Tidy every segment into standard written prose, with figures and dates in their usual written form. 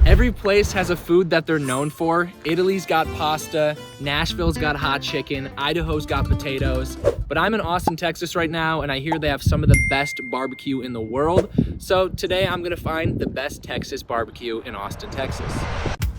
Every place has a food that they're known for. Italy's got pasta, Nashville's got hot chicken, Idaho's got potatoes. But I'm in Austin, Texas right now, and I hear they have some of the best barbecue in the world. So today I'm gonna find the best Texas barbecue in Austin, Texas.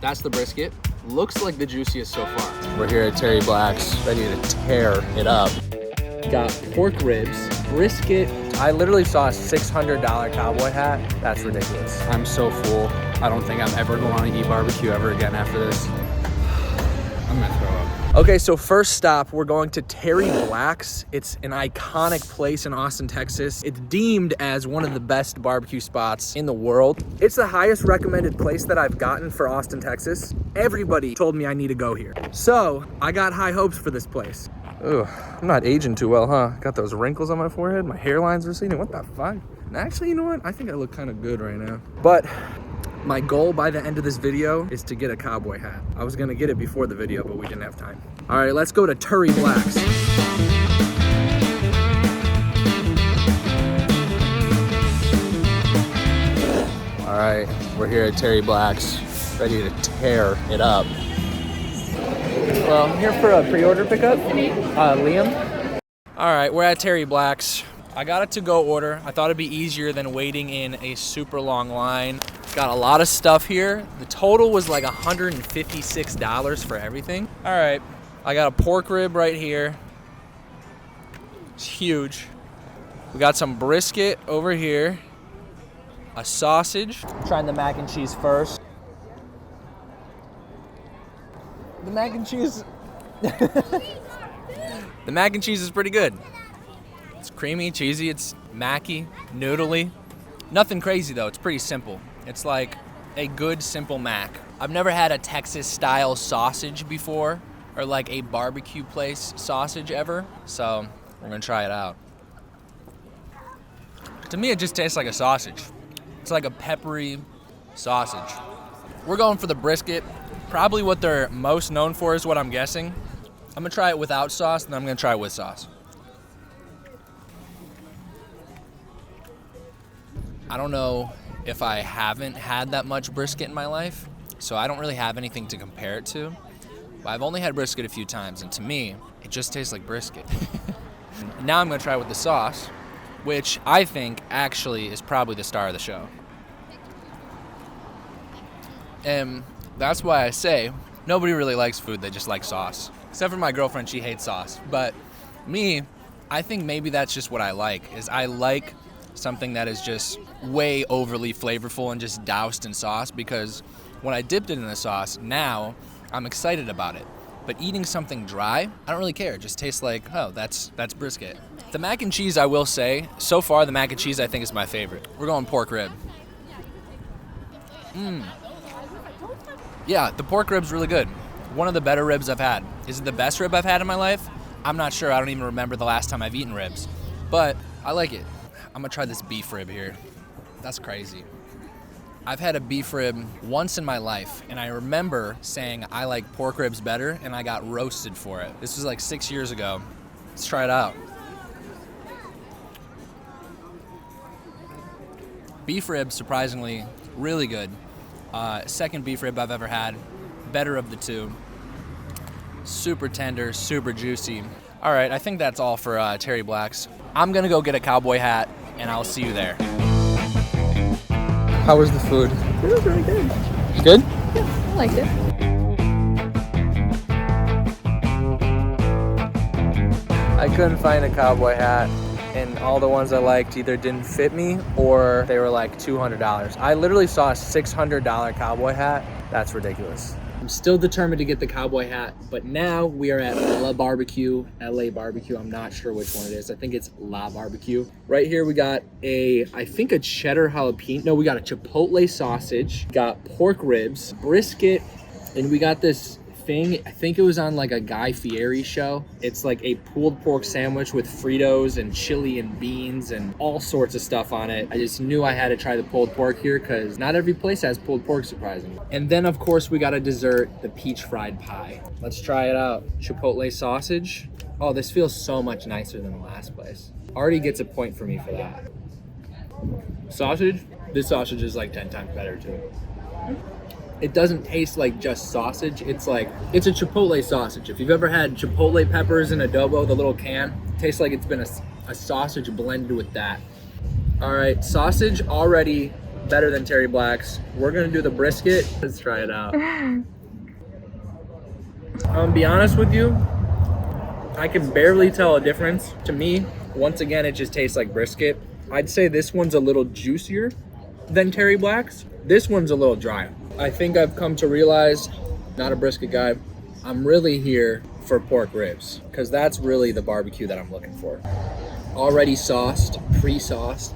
That's the brisket. Looks like the juiciest so far. We're here at Terry Black's, ready to tear it up. Got pork ribs, brisket. I literally saw a $600 cowboy hat. That's ridiculous. I'm so full. I don't think I'm ever going to eat barbecue ever again after this. I'm gonna throw up. Okay, so first stop, we're going to Terry Black's. It's an iconic place in Austin, Texas. It's deemed as one of the best barbecue spots in the world. It's the highest recommended place that I've gotten for Austin, Texas. Everybody told me I need to go here. So I got high hopes for this place. Ugh, I'm not aging too well, huh? Got those wrinkles on my forehead, my hairline's receding. What the fuck? And actually, you know what? I think I look kind of good right now. But my goal by the end of this video is to get a cowboy hat. I was gonna get it before the video, but we didn't have time. All right, let's go to Terry Black's. All right, we're here at Terry Black's, ready to tear it up. Well, I'm here for a pre-order pickup. Liam. All right, we're at Terry Black's. I got a to-go order. I thought it'd be easier than waiting in a super long line. Got a lot of stuff here. The total was like $156 for everything. All right, I got a pork rib right here. It's huge. We got some brisket over here. A sausage. I'm trying the mac and cheese first. The mac and cheese. The mac and cheese is pretty good. It's creamy, cheesy, it's macky, noodly. Nothing crazy though, it's pretty simple. It's like a good, simple mac. I've never had a Texas style sausage before, or like a barbecue place sausage ever, so we're gonna try it out. To me, it just tastes like a sausage. It's like a peppery sausage. We're going for the brisket. Probably what they're most known for is what I'm guessing. I'm gonna try it without sauce, and then I'm gonna try it with sauce. I don't know if I haven't had that much brisket in my life, so I don't really have anything to compare it to. But I've only had brisket a few times, and to me, it just tastes like brisket. Now I'm gonna try it with the sauce, which I think actually is probably the star of the show. And that's why I say nobody really likes food, they just like sauce. Except for my girlfriend, she hates sauce. But me, I think maybe that's just what I like, is I like something that is just way overly flavorful and just doused in sauce, because when I dipped it in the sauce, now I'm excited about it. But eating something dry, I don't really care. It just tastes like, oh, that's brisket. The mac and cheese, I will say, so far the mac and cheese I think is my favorite. We're going pork rib. Yeah, the pork rib's really good. One of the better ribs I've had. Is it the best rib I've had in my life? I'm not sure. I don't even remember the last time I've eaten ribs. But I like it. I'm gonna try this beef rib here. That's crazy. I've had a beef rib once in my life, and I remember saying I like pork ribs better, and I got roasted for it. This was like 6 years ago. Let's try it out. Beef rib, surprisingly, really good. Second beef rib I've ever had. Better of the two. Super tender, super juicy. All right, I think that's all for Terry Black's. I'm gonna go get a cowboy hat, and I'll see you there. How was the food? It was really good. Good? Yeah, I liked it. I couldn't find a cowboy hat, and all the ones I liked either didn't fit me or they were like $200. I literally saw a $600 cowboy hat. That's ridiculous. I'm still determined to get the cowboy hat, but now we are at La Barbecue, LA Barbecue. I'm not sure which one it is. I think it's La Barbecue. Right here we got I think a cheddar jalapeno. No, we got a chipotle sausage, got pork ribs, brisket, and we got this thing. I think it was on like a Guy Fieri show. It's like a pulled pork sandwich with Fritos and chili and beans and all sorts of stuff on it. I just knew I had to try the pulled pork here because not every place has pulled pork, surprisingly. And then of course we got a dessert, the peach fried pie. Let's try it out. Chipotle sausage. Oh, this feels so much nicer than the last place. Already gets a point for me for that. Sausage. This sausage is like 10 times better too. it doesn't taste like just sausage. It's like, it's a Chipotle sausage. If you've ever had Chipotle peppers in adobo, the little can, it tastes like it's been a sausage blended with that. All right, sausage already better than Terry Black's. We're gonna do the brisket. Let's try it out. Be honest with you, I can barely tell a difference. To me, once again, it just tastes like brisket. I'd say this one's a little juicier than Terry Black's. This one's a little dry. I think I've come to realize, not a brisket guy, I'm really here for pork ribs, because that's really the barbecue that I'm looking for. Already sauced, pre-sauced.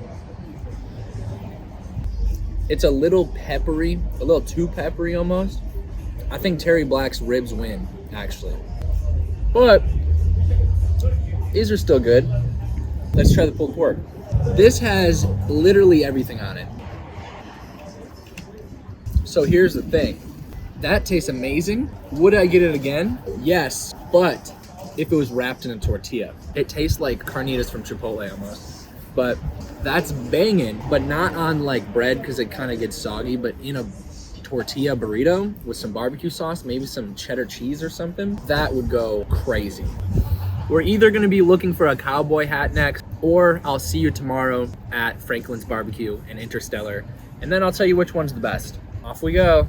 It's a little peppery, a little too peppery almost. I think Terry Black's ribs win, actually. But these are still good. Let's try the pulled pork. This has literally everything on it. So here's the thing. That tastes amazing. Would I get it again? Yes, but if it was wrapped in a tortilla. It tastes like carnitas from Chipotle almost. But that's banging, but not on like bread because it kind of gets soggy, but in a tortilla burrito with some barbecue sauce, maybe some cheddar cheese or something, that would go crazy. We're either gonna be looking for a cowboy hat next, or I'll see you tomorrow at Franklin's Barbecue in Interstellar, and then I'll tell you which one's the best. Off we go.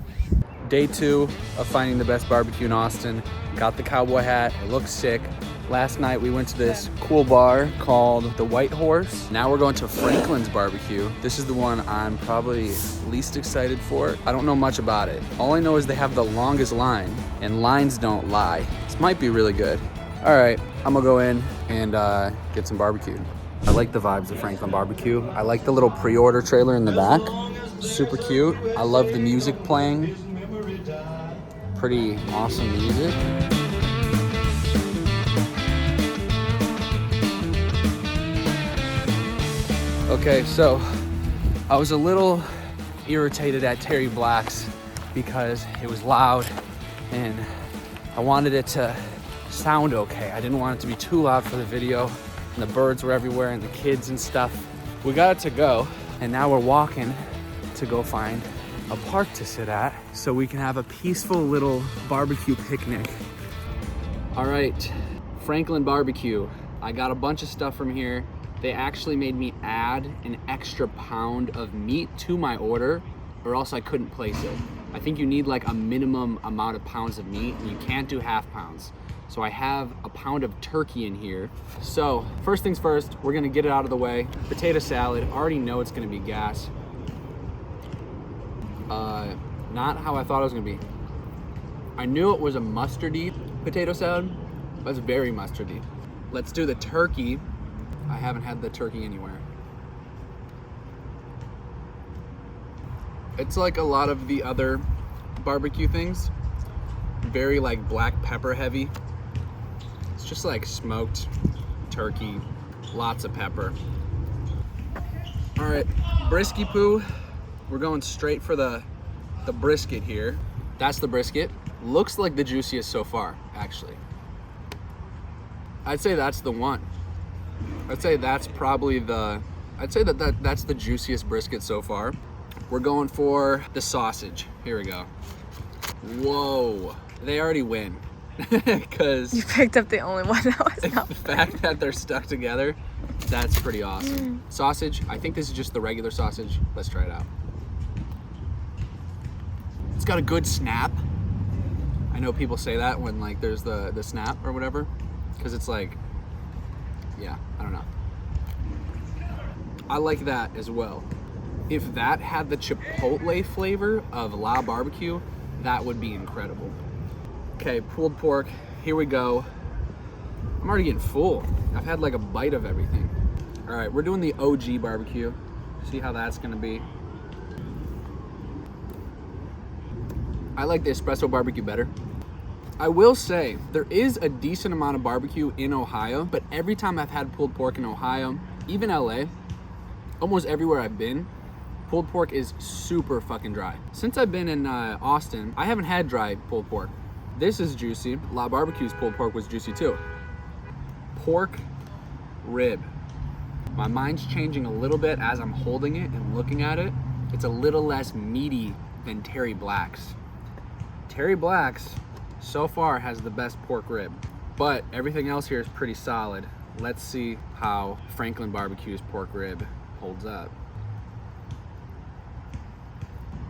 Day 2 of finding the best barbecue in Austin. Got the cowboy hat, it looks sick. Last night we went to this cool bar called the White Horse. Now we're going to Franklin's Barbecue. This is the one I'm probably least excited for. I don't know much about it. All I know is they have the longest line, and lines don't lie. This might be really good. All right, I'm gonna go in and get some barbecue. I like the vibes of Franklin Barbecue. I like the little pre-order trailer in the back. Super cute. I love the music playing. Pretty awesome music. Okay, so I was a little irritated at Terry Black's because it was loud and I wanted it to sound okay. I didn't want it to be too loud for the video, and the birds were everywhere and the kids and stuff. We got it to go, and now we're walking to go find a park to sit at so we can have a peaceful little barbecue picnic. All right, Franklin Barbecue. I got a bunch of stuff from here. They actually made me add an extra pound of meat to my order, or else I couldn't place it. I think you need like a minimum amount of pounds of meat, and you can't do half pounds. So I have a pound of turkey in here. So first things first, we're gonna get it out of the way. Potato salad, already know it's gonna be gas. Not how I thought it was gonna be. I knew it was a mustardy potato salad, but it's very mustardy. Let's do the turkey. I haven't had the turkey anywhere. It's like a lot of the other barbecue things. Very like black pepper heavy. It's just like smoked turkey, lots of pepper. All right, brisky poo. We're going straight for the brisket here. That's the brisket. Looks like the juiciest so far, actually. I'd say that's the one. I'd say that's probably that's the juiciest brisket so far. We're going for the sausage. Here we go. Whoa, they already win. Because You picked up the only one that was not the fact that they're stuck together, that's pretty awesome. Sausage, I think this is just the regular sausage. Let's try it out. It's got a good snap. I know people say that when like there's the snap or whatever, because it's like, yeah, I don't know. I like that as well. If that had the chipotle flavor of La Barbecue, that would be incredible. Okay, pulled pork, here we go. I'm already getting full. I've had like a bite of everything. All right, we're doing the OG barbecue. See how that's gonna be. I like the espresso barbecue better. I will say, there is a decent amount of barbecue in Ohio, but every time I've had pulled pork in Ohio, even LA, almost everywhere I've been, pulled pork is super fucking dry. Since I've been in Austin, I haven't had dry pulled pork. This is juicy. La Barbecue's pulled pork was juicy too. Pork rib. My mind's changing a little bit as I'm holding it and looking at it. It's a little less meaty than Terry Black's. Terry Black's so far has the best pork rib, but everything else here is pretty solid. Let's see how Franklin Barbecue's pork rib holds up.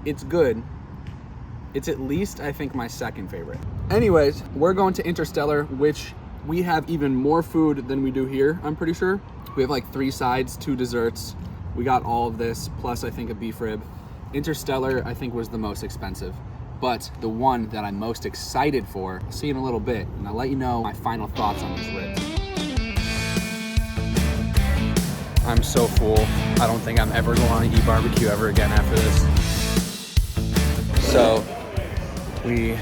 It's good. It's at least, I think, my second favorite. Anyways, we're going to Interstellar, which we have even more food than we do here, I'm pretty sure. We have like 3 sides, 2 desserts. We got all of this, plus I think a beef rib. Interstellar, I think, was the most expensive. But the one that I'm most excited for, I'll see you in a little bit, and I'll let you know my final thoughts on these ribs. I'm so full. I don't think I'm ever going to eat barbecue ever again after this. So, we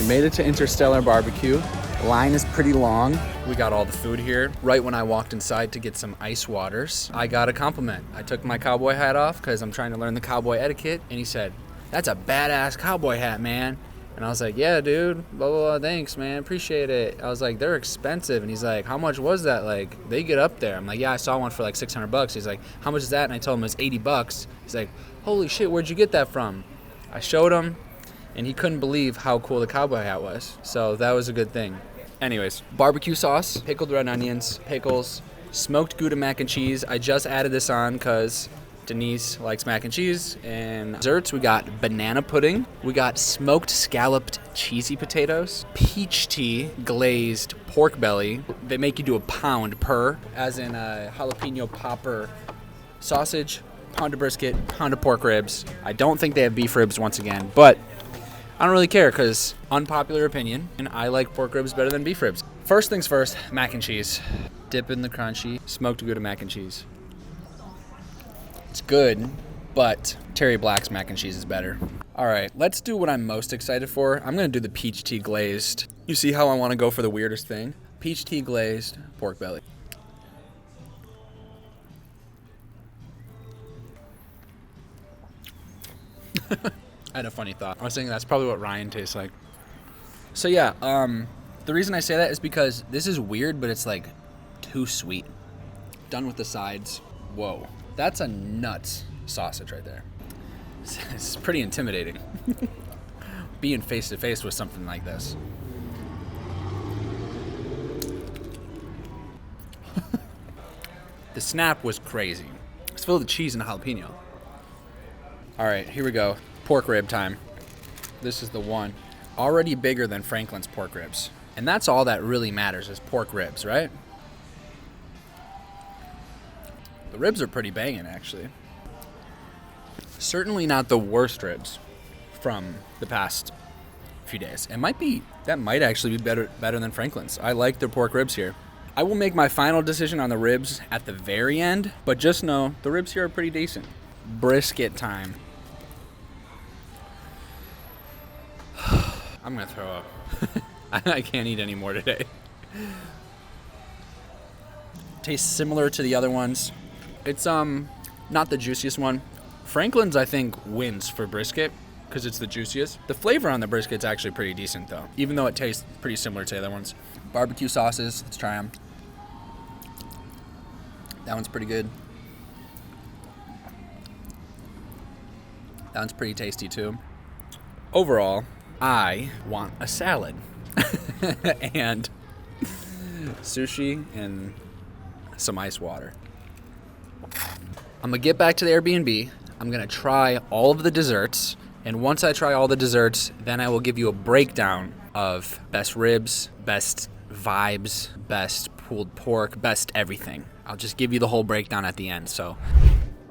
made it to Interstellar Barbecue. Line is pretty long. We got all the food here. Right when I walked inside to get some ice waters, I got a compliment. I took my cowboy hat off because I'm trying to learn the cowboy etiquette, and he said, "That's a badass cowboy hat, man." And I was like, "Yeah, dude, blah, blah, blah, thanks, man, appreciate it." I was like, "They're expensive." And he's like, "How much was that?" Like, they get up there. I'm like, "Yeah, I saw one for like $600. He's like, "How much is that?" And I told him it was $80. He's like, "Holy shit, where'd you get that from?" I showed him, and he couldn't believe how cool the cowboy hat was. So that was a good thing. Anyways, barbecue sauce, pickled red onions, pickles, smoked Gouda mac and cheese. I just added this on because Denise likes mac and cheese. And desserts, we got banana pudding. We got smoked scalloped cheesy potatoes, peach tea, glazed pork belly. They make you do a pound per, as in a jalapeno popper sausage, pound of brisket, pound of pork ribs. I don't think they have beef ribs once again, but I don't really care because unpopular opinion, and I like pork ribs better than beef ribs. First things first, mac and cheese. Dip in the crunchy, smoked Gouda mac and cheese. It's good, but Terry Black's mac and cheese is better. All right, let's do what I'm most excited for. I'm gonna do the peach tea glazed. You see how I wanna go for the weirdest thing? Peach tea glazed pork belly. I had a funny thought. I was thinking that's probably what Ryan tastes like. So yeah, the reason I say that is because this is weird, but it's like too sweet. Done with the sides. Whoa, that's a nuts sausage right there. It's pretty intimidating. Being face to face with something like this. The snap was crazy. Let's fill the cheese and jalapeno. All right, here we go. Pork rib time. This is the one. Already bigger than Franklin's pork ribs. And that's all that really matters is pork ribs, right? The ribs are pretty banging, actually. Certainly not the worst ribs from the past few days. That might actually be better than Franklin's. I like their pork ribs here. I will make my final decision on the ribs at the very end, but just know the ribs here are pretty decent. Brisket time. I'm gonna throw up. I can't eat any more today. Tastes similar to the other ones. It's not the juiciest one. Franklin's, I think, wins for brisket because it's the juiciest. The flavor on the brisket's actually pretty decent though, even though it tastes pretty similar to the other ones. Barbecue sauces, let's try them. That one's pretty good. That one's pretty tasty too. Overall, I want a salad and sushi and some ice water. I'm gonna get back to the Airbnb. I'm gonna try all of the desserts, and once I try all the desserts, then I will give you a breakdown of best ribs, best vibes, best pulled pork, best everything. I'll just give you the whole breakdown at the end. So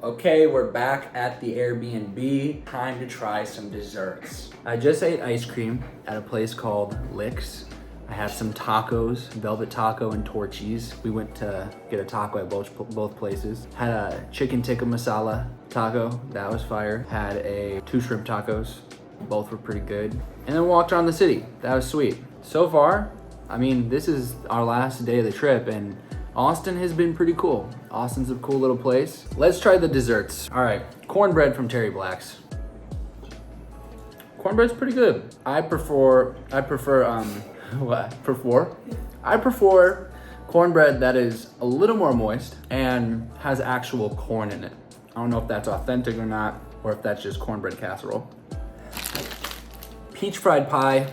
okay, we're back at the Airbnb. Time to try some desserts. I just ate ice cream at a place called Licks. I had some tacos, velvet taco and Torchy's. We went to get a taco at both places. Had a chicken tikka masala taco, that was fire. Had 2 shrimp tacos, both were pretty good. And then walked around the city, that was sweet. So far, I mean, this is our last day of the trip and Austin has been pretty cool. Austin's a cool little place. Let's try the desserts. All right, cornbread from Terry Black's. Cornbread's pretty good. I prefer cornbread that is a little more moist and has actual corn in it. I don't know if that's authentic or not. or if that's just cornbread casserole. Peach fried pie.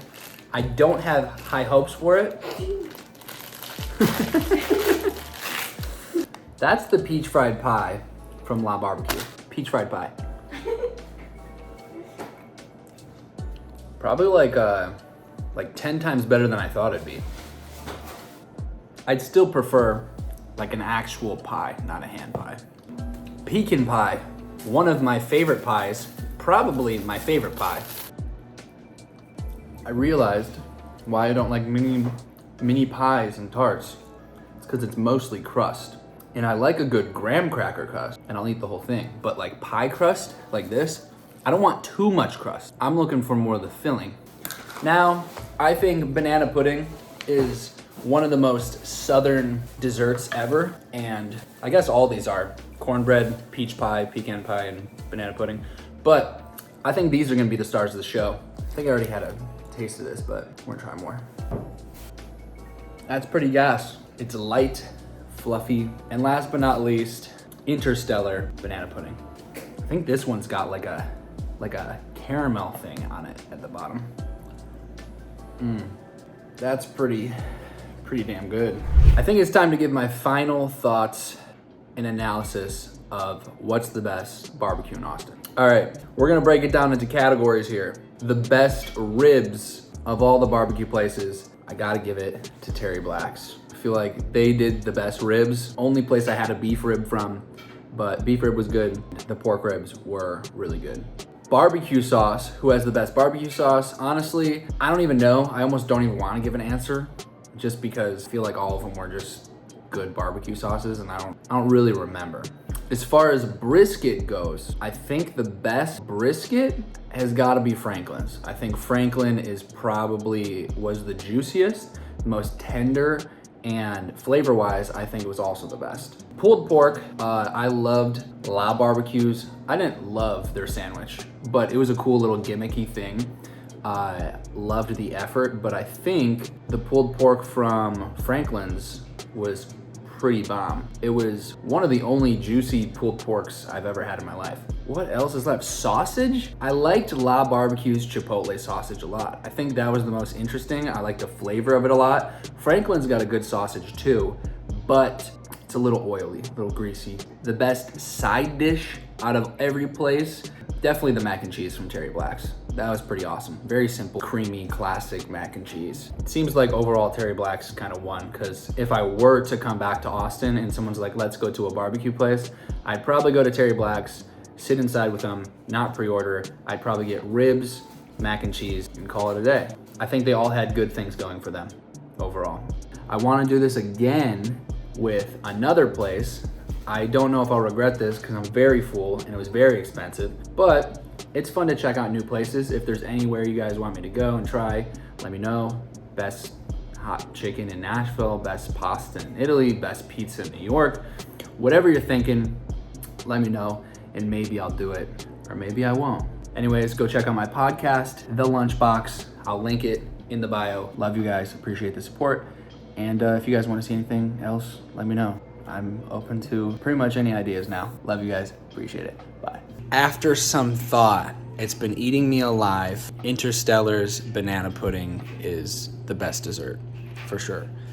I don't have high hopes for it. That's the peach fried pie from La Barbecue. Peach fried pie. Probably like 10 times better than I thought it'd be. I'd still prefer like an actual pie, not a hand pie. Pecan pie, one of my favorite pies, probably my favorite pie. I realized why I don't like mini pies and tarts. It's because it's mostly crust. And I like a good graham cracker crust, and I'll eat the whole thing. But like pie crust, like this, I don't want too much crust. I'm looking for more of the filling. Now, I think banana pudding is one of the most southern desserts ever, and I guess all these are. Cornbread, peach pie, pecan pie, and banana pudding. But I think these are gonna be the stars of the show. I think I already had a taste of this, but we're gonna try more. That's pretty gas. It's light, fluffy, and last but not least, Interstellar banana pudding. I think this one's got like a caramel thing on it at the bottom. That's pretty damn good. I think it's time to give my final thoughts and analysis of what's the best barbecue in Austin. All right, we're gonna break it down into categories here. The best ribs of all the barbecue places, I gotta give it to Terry Black's. I feel like they did the best ribs. Only place I had a beef rib from, but beef rib was good. The pork ribs were really good. Barbecue sauce, who has the best barbecue sauce? Honestly, I don't even know. I almost don't even want to give an answer just because I feel like all of them were just good barbecue sauces and I don't really remember. As far as brisket goes, I think the best brisket has got to be Franklin's. I think Franklin was the juiciest, most tender, and flavor-wise, I think it was also the best. Pulled pork, I loved La Barbecue's. I didn't love their sandwich, but it was a cool little gimmicky thing. Loved the effort, but I think the pulled pork from Franklin's was pretty bomb. It was one of the only juicy pulled porks I've ever had in my life. What else is left? Sausage? I liked La Barbecue's Chipotle sausage a lot. I think that was the most interesting. I like the flavor of it a lot. Franklin's got a good sausage too, but it's a little oily, a little greasy. The best side dish out of every place, definitely the mac and cheese from Terry Black's. That was pretty awesome. Very simple, creamy, classic mac and cheese. It seems like overall Terry Black's kind of won, because if I were to come back to Austin and someone's like, let's go to a barbecue place, I'd probably go to Terry Black's, sit inside with them, not pre-order. I'd probably get ribs, mac and cheese, and call it a day. I think they all had good things going for them overall. I want to do this again with another place. I don't know if I'll regret this because I'm very full and it was very expensive, but it's fun to check out new places. If there's anywhere you guys want me to go and try, let me know. Best hot chicken in Nashville, best pasta in Italy, best pizza in New York. Whatever you're thinking, let me know and maybe I'll do it or maybe I won't. Anyways, go check out my podcast, The Lunchbox. I'll link it in the bio. Love you guys, appreciate the support. And if you guys want to see anything else, let me know. I'm open to pretty much any ideas now. Love you guys, appreciate it, bye. After some thought, it's been eating me alive. Interstellar's banana pudding is the best dessert, for sure.